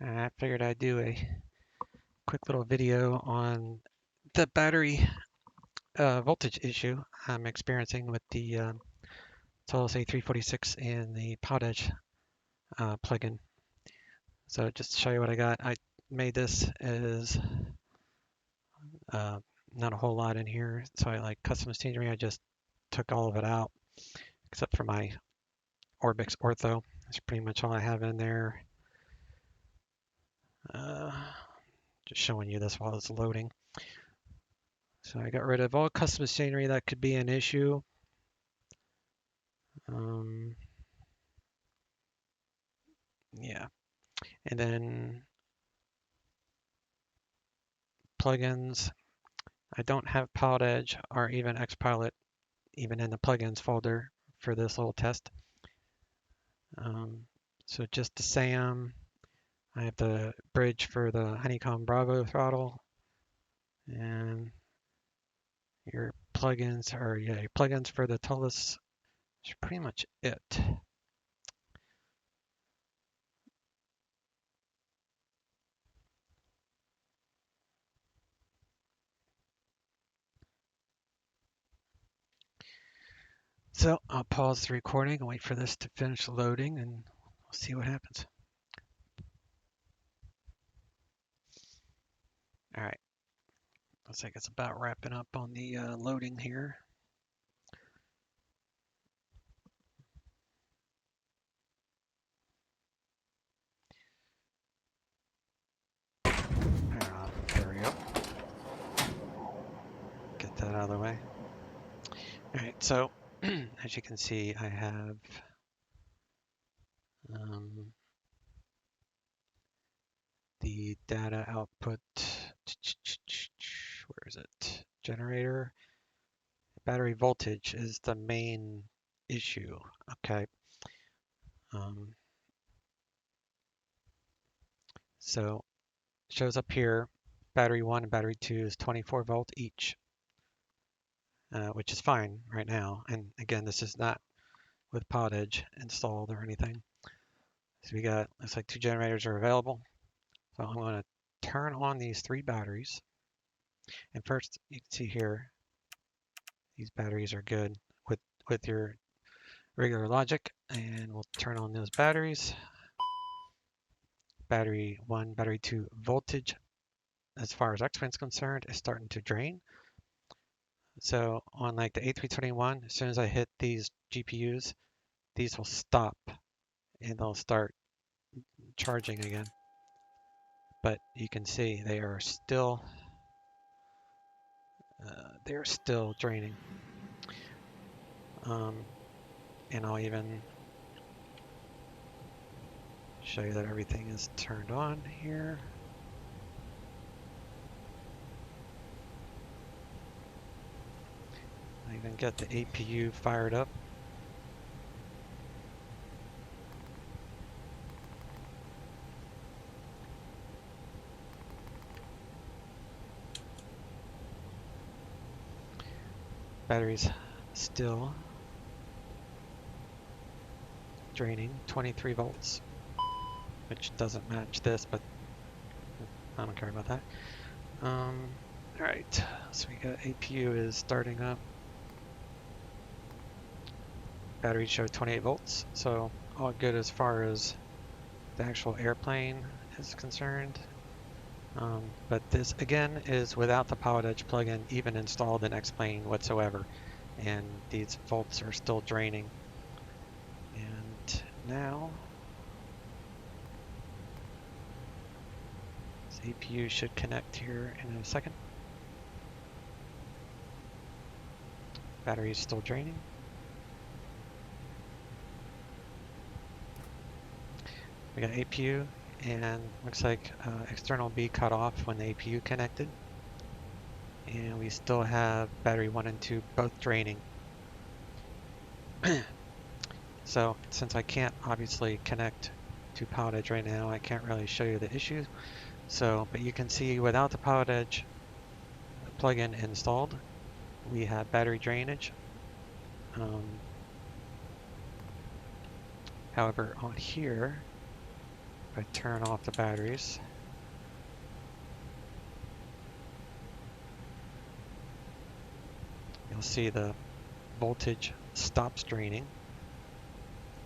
I figured I'd do a quick little video on the battery voltage issue I'm experiencing with the Solus A346 and the Pod Edge plugin. So just to show you what I got, I made this as uh, not a whole lot in here. So I like custom scenery. I just took all of it out except for my Orbix Ortho. That's pretty much all I have in there. Uh, just showing you this while it's loading. So I got rid of all custom machinery that could be an issue. Yeah, and then plugins. I don't have Pilot Edge or even Xpilot even in the plugins folder for this little test. So just the SAM. I have the bridge for the Honeycomb Bravo throttle, and your plugins are your plugins for the Tullis. That's pretty much it. So I'll pause the recording and wait for this to finish loading, and we'll see what happens. All right, looks like it's about wrapping up on the loading here. There we go. Get that out of the way. All right, so as you can see, I have the data output. Where is it? Generator. Battery voltage is the main issue. Okay. So it shows up here, battery 1 and battery 2 is 24 volt each, which is fine right now. And again, this is not with Pod Edge installed or anything. So we got, looks like 2 generators are available. So I'm going to turn on these 3 batteries. And first, you can see here, these batteries are good with your regular logic. And we'll turn on those batteries. Battery 1, battery 2 voltage, as far as X-Fin is concerned, is starting to drain. So on like the A321, as soon as I hit these GPUs, these will stop and they'll start charging again. But you can see they are still draining. And I'll even show you that everything is turned on here. I even got the APU fired up. Battery's still draining 23 volts, which doesn't match this, but I don't care about that. All right, so we got APU is starting up. Battery showed 28 volts, so all good as far as the actual airplane is concerned. But this again is without the Pilot Edge plugin even installed in X-Plane whatsoever, and these volts are still draining. And now this APU should connect here in a second. Battery is still draining. We got APU, and looks like external B cut off when the APU connected. And we still have battery 1 and 2 both draining. So since I can't obviously connect to Pilot Edge right now, I can't really show you the issue. So, but you can see without the Pilot Edge plugin installed, we have battery drainage. However, on here, If I turn off the batteries, you'll see the voltage stops draining.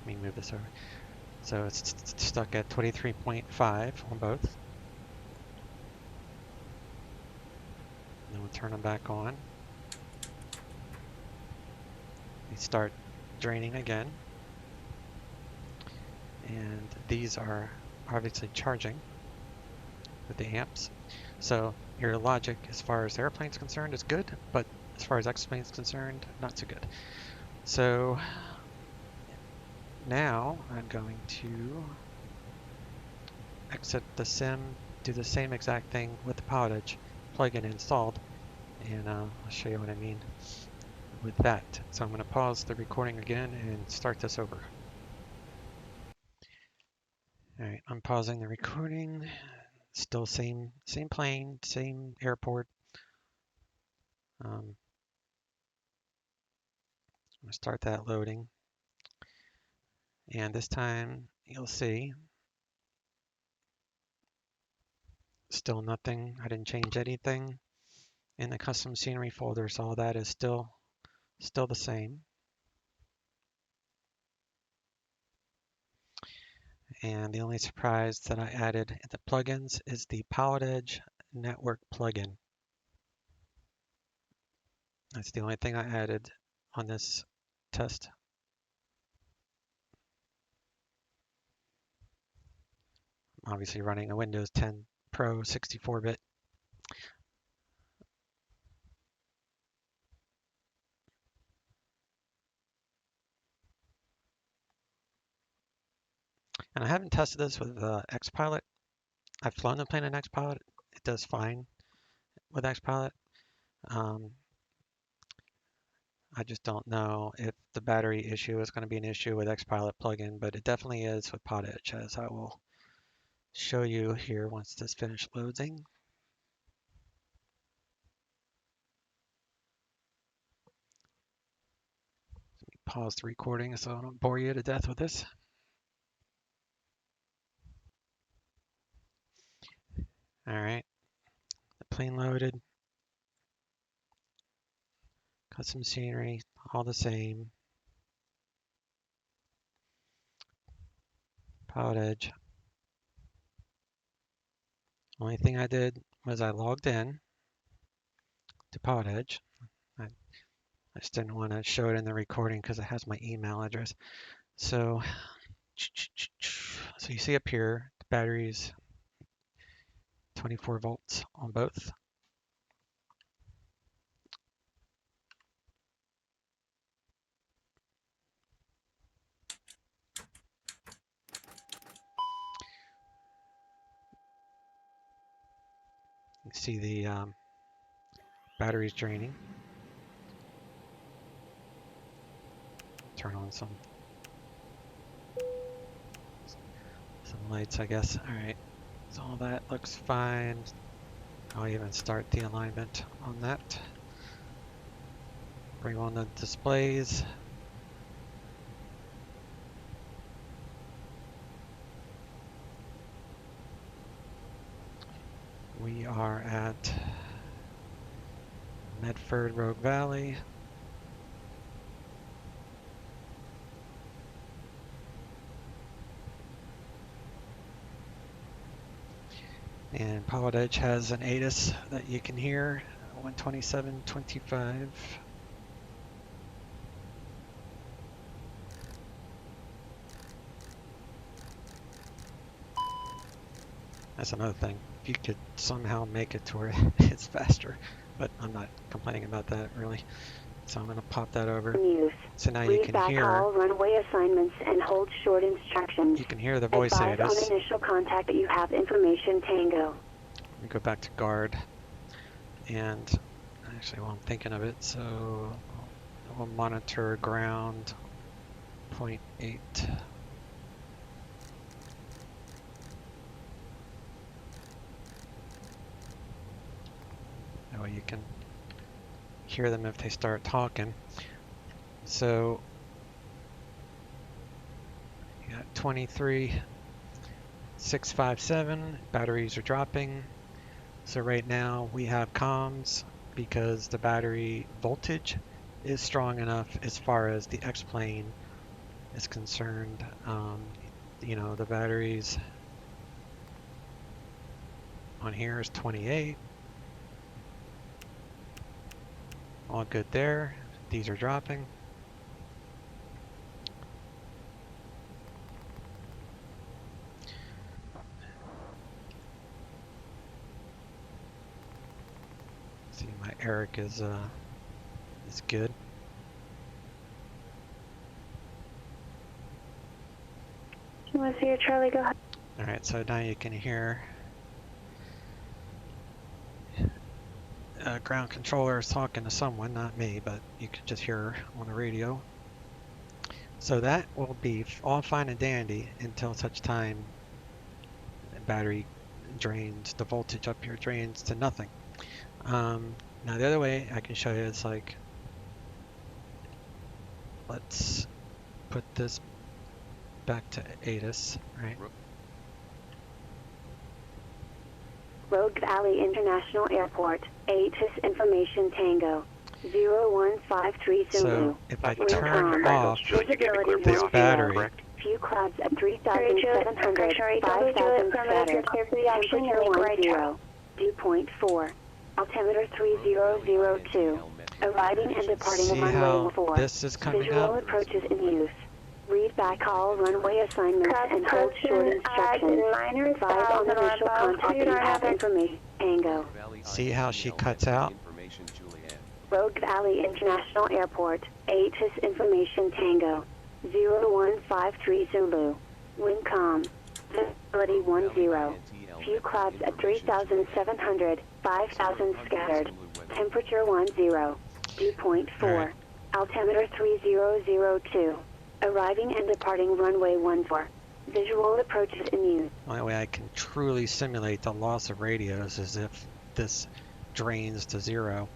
Let me move this over. So it's stuck at 23.5 on both. Then we'll turn them back on. They start draining again. And these are obviously charging with the amps. So your logic as far as the airplane's concerned is good, but as far as X-plane's concerned, not so good. So now I'm going to exit the sim, do the same exact thing with the Pilotage plugin installed, and I'll show you what I mean with that. So I'm going to pause the recording again and start this over. Alright, I'm pausing the recording. Still same plane, same airport. I'm going to start that loading. And this time you'll see still nothing. I didn't change anything in the custom scenery folder, so all that is still the same. And the only surprise that I added in the plugins is the Pilotage Network plugin. That's the only thing I added on this test. I'm obviously running a Windows 10 Pro 64-bit. And I haven't tested this with XPilot. I've flown the plane in XPilot. It does fine with XPilot. I just don't know if the battery issue is going to be an issue with XPilot plugin, but it definitely is with Pilotage, as I will show you here once this finishes loading. Pause the recording so I don't bore you to death with this. All right, the plane loaded, custom scenery, all the same. Pilotage. Only thing I did was I logged in to Pilotage. I just didn't want to show it in the recording because it has my email address. So you see up here, the batteries, 24 volts on both. You see the batteries draining. Turn on some lights, I guess. All right, so all that looks fine. I'll even start the alignment on that. Bring on the displays. We are at Medford Rogue Valley. And Pilotage has an ATIS that you can hear, 127.25. That's another thing. If you could somehow make it to where it's faster, but I'm not complaining about that really. So I'm going to pop that over. So now you can hear. All runway assignments and hold short instructions. You can hear the voice ATIS. on initial contact that you have information Tango. We go back to guard, and actually, while I'm thinking of it, so we'll monitor ground 0.8. That way you can hear them if they start talking. So you got 23 657, batteries are dropping. So right now we have comms because the battery voltage is strong enough as far as the X-plane is concerned. You know, the batteries on here is 28. All good there. These are dropping. See, my Eric is good. Let's hear Charlie, go ahead. All right, so now you can hear ground controller is talking to someone, not me, but you can just hear on the radio. So that will be all fine and dandy until such time the battery drains, the voltage up here drains to nothing. Now the other way I can show you is like, let's put this back to ATIS, right? Rogue Valley International Airport, ATIS Information Tango, 0153 Zulu. So if I turn off Visibility this 10. battery, Few clouds at 3,700, 5,000 scattered. Temperature 10. Dew point 4. Altimeter 3002. Arriving and departing see runway how 4. this is coming Visual up? approaches in use. Read back all runway assignments and hold short instructions. Advise on initial contact if you have information. Tango. See how she cuts out? Rogue Valley International Airport, ATIS Information Tango, 0153 Zulu. Wind calm. Visibility 10. Few clouds at 3,700, 5,000 scattered. Temperature 10. Dew point 4. Right. Altimeter 3002. Arriving and departing runway 14. Visual approaches in use. The only way I can truly simulate the loss of radios is if this drains to 0.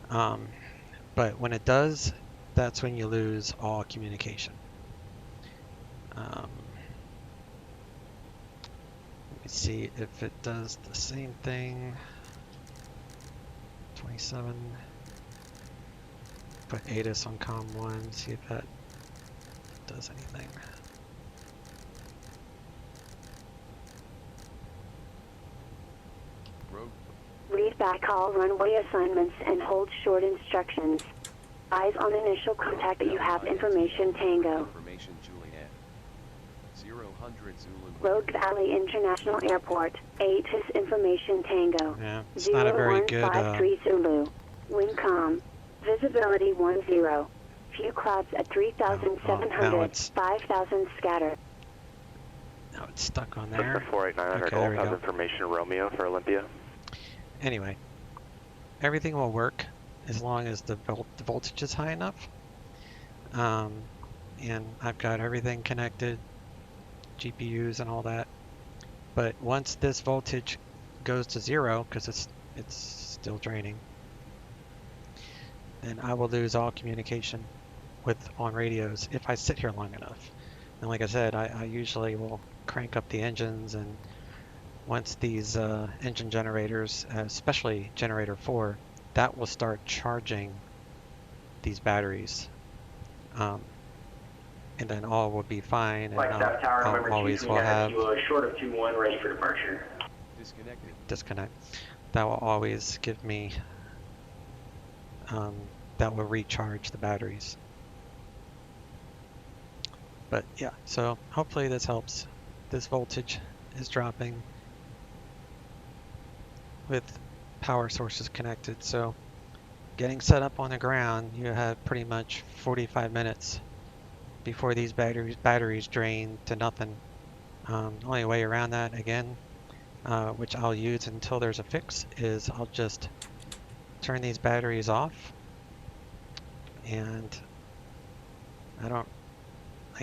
But when it does, that's when you lose all communication. Let me see if it does the same thing. 27. Put ATIS on COM 1, see if that does anything. Read back all runway assignments and hold short instructions. Eyes on initial contact that you have information Tango. Rogue Valley International Airport, ATIS Information Tango. Yeah, it's not a very good 0153 Zulu. Wind calm. Visibility 10. Few clouds at 3,700, 5,000 scattered. now it's stuck on there. 48900 Okay, there we Golf go. has information Romeo for Olympia. Anyway, everything will work as long as the voltage is high enough. And I've got everything connected, GPUs and all that. But once this voltage goes to 0, because it's still draining, then I will lose all communication on radios if I sit here long enough. And like I said, I usually will crank up the engines, and once these engine generators, especially generator 4, that will start charging these batteries. And then all will be fine, and I'll always will have short of 2-1 ready for departure. disconnect. That will always give me, that will recharge the batteries. But yeah, so hopefully this helps. This voltage is dropping with power sources connected. So getting set up on the ground, you have pretty much 45 minutes before these batteries drain to nothing. Only way around that, again, which I'll use until there's a fix, is I'll just turn these batteries off, and I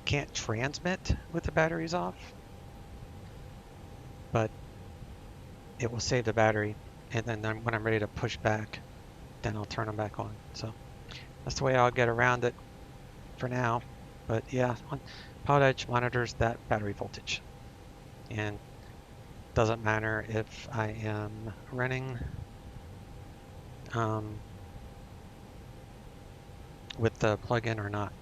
can't transmit with the batteries off, but it will save the battery, and then when I'm ready to push back, then I'll turn them back on. So that's the way I'll get around it for now. But yeah, Pilot Edge monitors that battery voltage. and doesn't matter if I am running with the plugin or not.